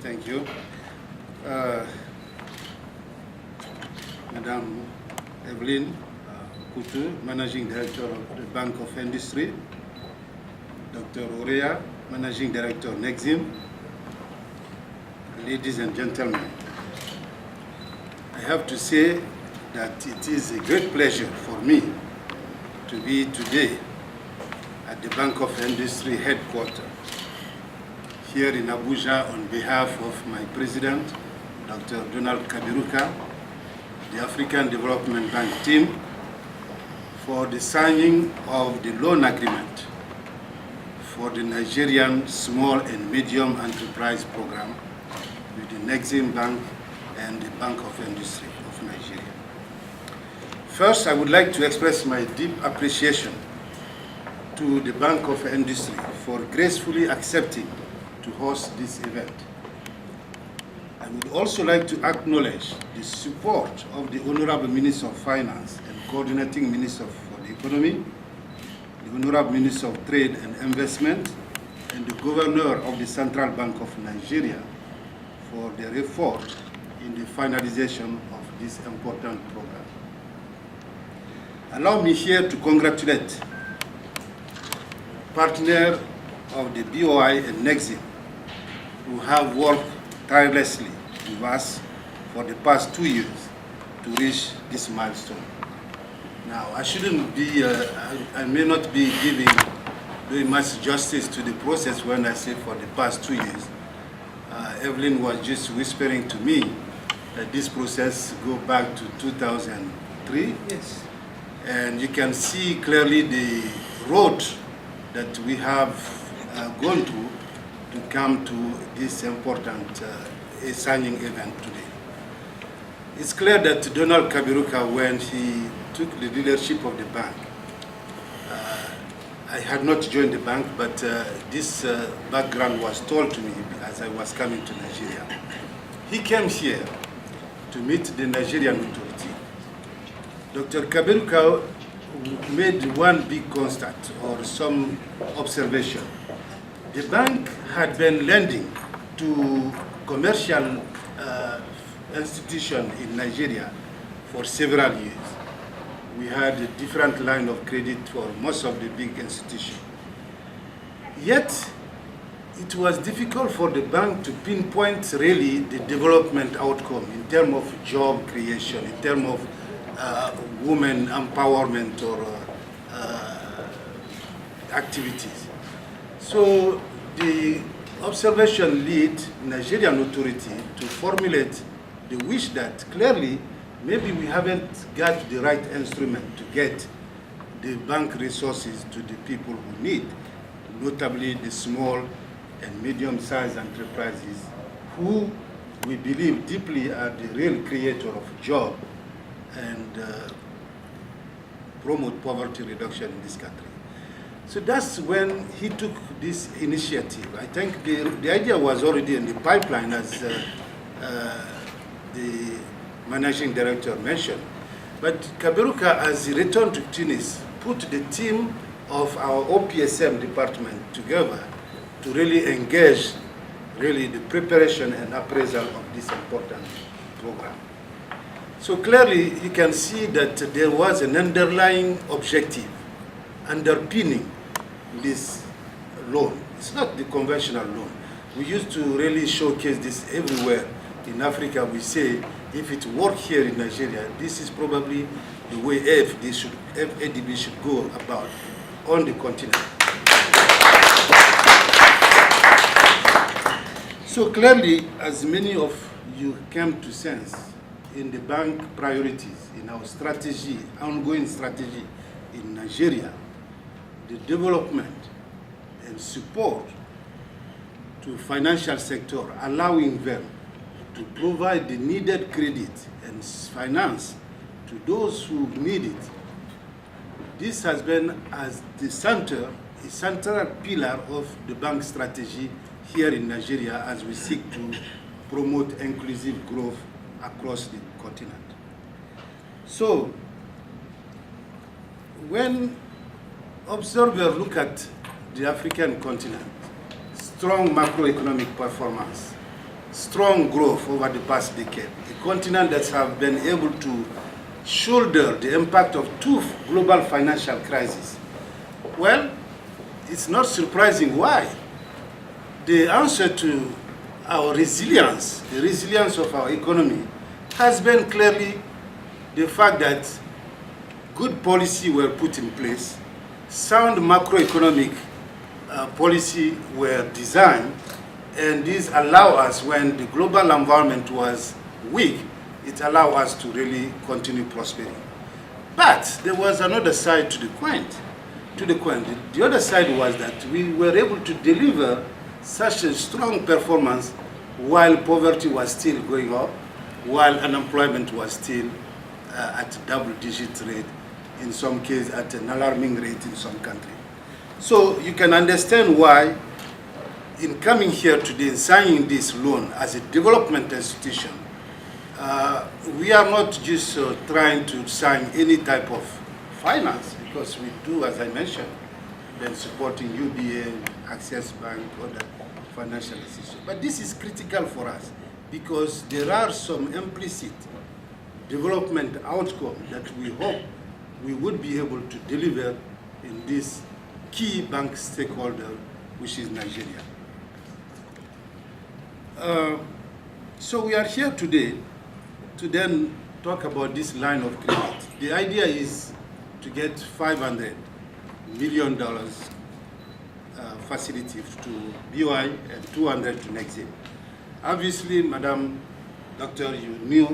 Thank you. Madam Evelyn Kutu, Managing Director of the Bank of Industry, Dr. Orea, Managing Director Nexim, ladies and gentlemen, I have to say that it is a great pleasure for me to be today at the Bank of Industry headquarters here in Abuja on behalf of my president, Dr. Donald Kaberuka, the African Development Bank team, for the signing of the loan agreement for the Nigerian Small and Medium Enterprise Program with the Nexim Bank and the Bank of Industry of Nigeria. First, I would like to express my deep appreciation to the Bank of Industry for gracefully accepting to host this event. I would also like to acknowledge the support of the Honorable Minister of Finance and Coordinating Minister for the Economy, the Honorable Minister of Trade and Investment, and the Governor of the Central Bank of Nigeria for their effort in the finalization of this important program. Allow me here to congratulate partners of the BOI and Nexim who have worked tirelessly with us for the past 2 years to reach this milestone. Now, I shouldn't be, I may not be doing much justice to the process when I say for the past 2 years. Evelyn was just whispering to me that this process goes back to 2003. Yes. And you can see clearly the road that we have gone through to come to this important signing event today. It's clear that Donald Kaberuka, when he took the leadership of the bank, I had not joined the bank, but this background was told to me as I was coming to Nigeria. He came here to meet the Nigerian authority. Dr. Kaberuka made one big constat or some observation. The bank had been lending to commercial institutions in Nigeria for several years. We had a different line of credit for most of the big institutions. Yet, it was difficult for the bank to pinpoint really the development outcome in terms of job creation, in terms of women empowerment or activities. So the observation led Nigerian authority to formulate the wish that clearly maybe we haven't got the right instrument to get the bank resources to the people who need, notably the small and medium-sized enterprises who we believe deeply are the real creator of jobs and promote poverty reduction in this country. So that's when he took this initiative. I think the idea was already in the pipeline, as the managing director mentioned. But Kaberuka, as he returned to Tunis, put the team of our OPSM department together to really engage the preparation and appraisal of this important program. So clearly, you can see that there was an underlying objective underpinning this loan. It's not the conventional loan. We used to really showcase this everywhere. In Africa, we say, if it works here in Nigeria, this is probably the way AfDB should go about on the continent. So clearly, as many of you came to sense, in the bank priorities, in our strategy, ongoing strategy in Nigeria, the development and support to financial sector, allowing them to provide the needed credit and finance to those who need it. This has been as the central pillar of the bank strategy here in Nigeria as we seek to promote inclusive growth across the continent. So, when observers look at the African continent, strong macroeconomic performance, strong growth over the past decade, a continent that has been able to shoulder the impact of two global financial crises. Well, it's not surprising why. The answer to our resilience, the resilience of our economy, has been clearly the fact that good policy were put in place, sound macroeconomic policy were designed, and these allow us, when the global environment was weak, it allowed us to really continue prospering. But there was another side to the coin. The other side was that we were able to deliver such a strong performance while poverty was still going up, while unemployment was still at double-digit rate, in some cases at an alarming rate in some countries. So you can understand why, in coming here today and signing this loan as a development institution, we are not just trying to sign any type of finance, because we do, as I mentioned, then supporting UBA, Access Bank, other financial institutions. But this is critical for us because there are some implicit development outcomes that we hope we would be able to deliver in this key bank stakeholder, which is Nigeria. So we are here today to then talk about this line of credit. The idea is to get $500 million facility to BOI and 200 to Nexim. Obviously, Madam Doctor, you knew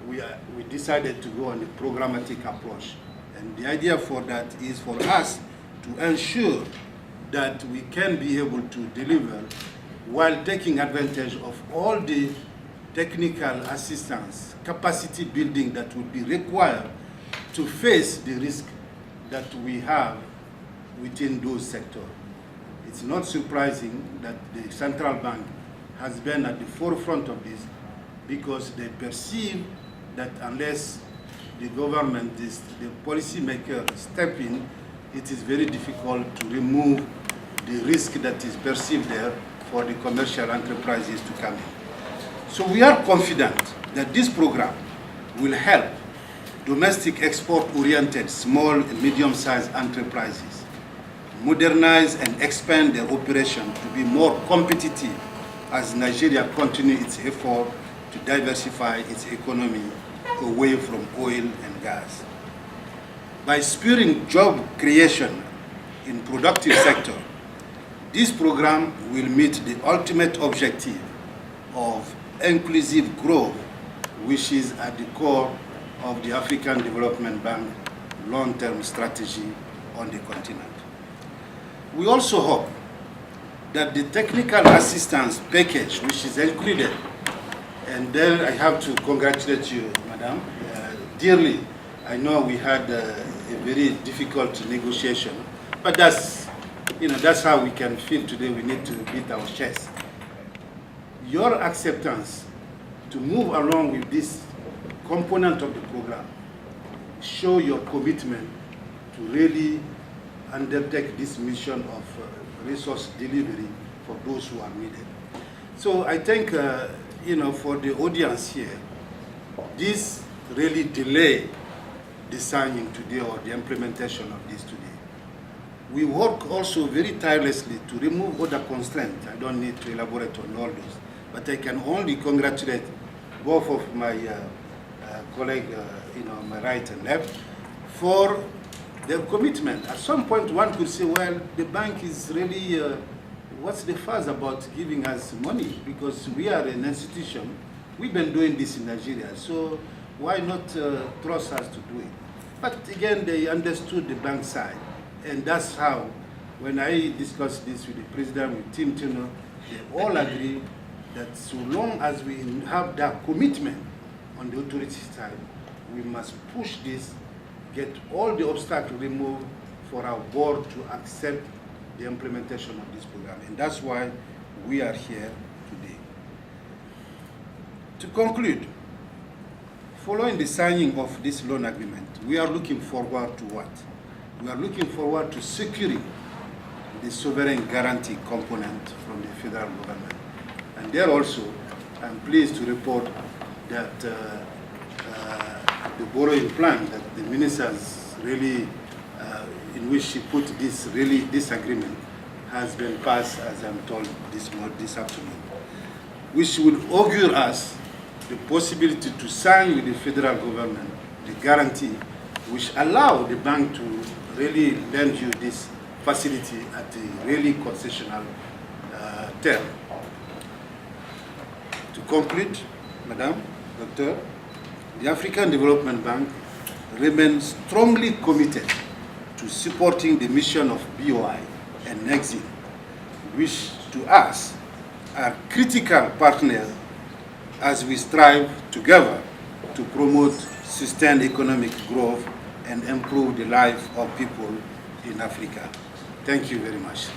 we decided to go on a programmatic approach. And the idea for that is for us to ensure that we can be able to deliver while taking advantage of all the technical assistance, capacity building that would be required to face the risk that we have within those sectors. It's not surprising that the central bank has been at the forefront of this, because they perceive that unless the government, the policymaker step in, it is very difficult to remove the risk that is perceived there for the commercial enterprises to come in. So we are confident that this program will help domestic export-oriented small and medium-sized enterprises modernize and expand their operation to be more competitive as Nigeria continues its effort to diversify its economy away from oil and gas. By spurring job creation in productive sector, this program will meet the ultimate objective of inclusive growth, which is at the core of the African Development Bank long-term strategy on the continent. We also hope that the technical assistance package, which is included, and then I have to congratulate you, Madam, dearly. I know we had a very difficult negotiation, but that's how we can feel today. We need to beat our chest. Your acceptance to move along with this component of the program show your commitment to really undertake this mission of resource delivery for those who are needed. So I think, for the audience here, this really delay the signing today or the implementation of this today. We work also very tirelessly to remove other constraints. I don't need to elaborate on all those, but I can only congratulate both of my colleagues, my right and left, for their commitment. At some point, one could say, well, the bank is really, what's the fuss about giving us money? Because we are an institution. We've been doing this in Nigeria, so why not trust us to do it? But again, they understood the bank side. And that's how, when I discussed this with the president, with Tim Turner, they all agree that so long as we have that commitment on the authority side, we must push this, get all the obstacles removed for our board to accept the implementation of this program. And that's why we are here today. To conclude, following the signing of this loan agreement, we are looking forward to what? We are looking forward to securing the sovereign guarantee component from the federal government. And there also, I'm pleased to report that the borrowing plan that the ministers really, in which she put this agreement, has been passed, as I'm told, this afternoon, which will augur us the possibility to sign with the federal government the guarantee which allow the bank to really lend you this facility at a really concessional term. To conclude, Madam, Doctor, the African Development Bank remains strongly committed to supporting the mission of BOI and NEXIM, which to us are critical partners as we strive together to promote sustained economic growth and improve the life of people in Africa. Thank you very much.